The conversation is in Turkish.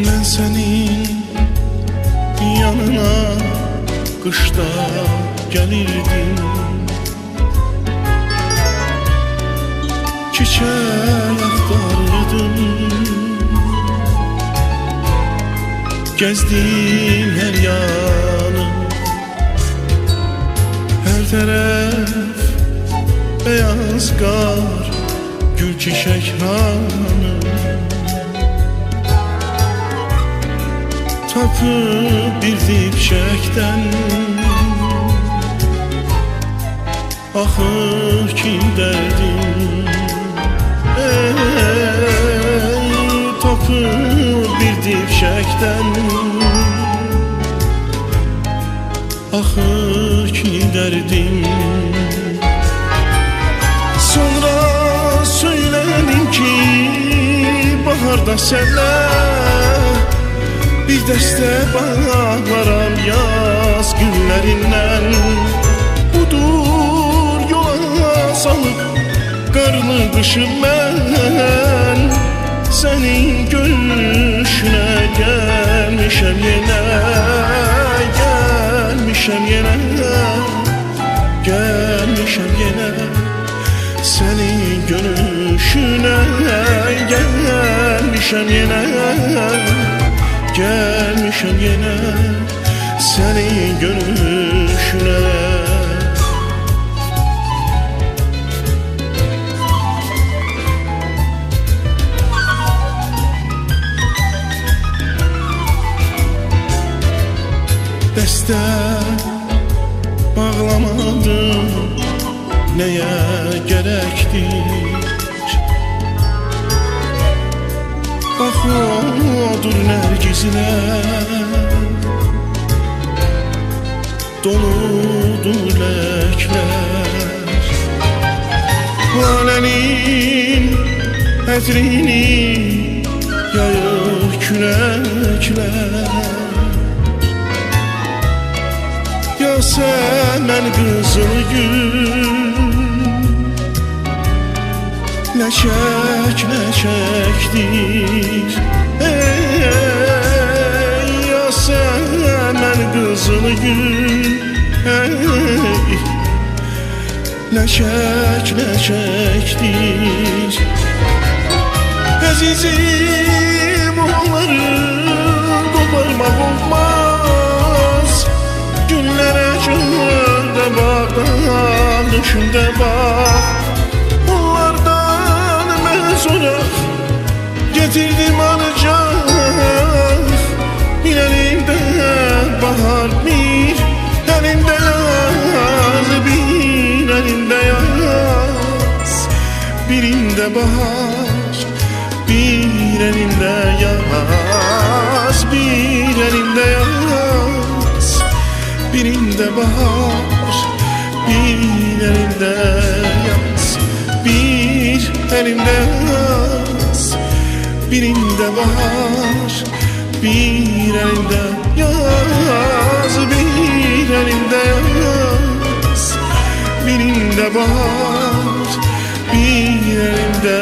Ben senin yanına kışta gelirdim, çiçek aktarırdım. Gezdim her yanı, her taraf beyaz kar, gül çiçek hanı. Tapıp bir dipçekten ahır ki derdim, tapıp bir dipçekten ahır ki derdim. Sonra söyledim ki baharda senler bir deste bağlaram yaz günlerinden. Budur yola salıp karlı kışım ben, senin gülüşüne gelmişem yine, gelmişem yine, gelmişem yine. Senin gülüşüne gelmişem yine, gelmişem yine senin görüşüne. Deste bağlamadım, neye gerektir? Bak odur nergizler, doludur lekler. Lalenin ətrini yayır küləklər. Yasəmən qızıl gül leçek leçektir. Ey Yasemen kızıl gül, ey leçek leçektir. Azizim onları koparmak olmaz. Günlere çölde bak, düşünde bak. Sonra getirdim ancak bir elinde bahar, bir elinde yaz, bir elinde yaz, birinde bahar, bir elinde yaz, bir elinde yaz, birinde bahar, bir elinde yaz, bir elinde yaz, birinde bahar, bir elinde yaz, bir elinde yaz, birinde bahar, bir elinde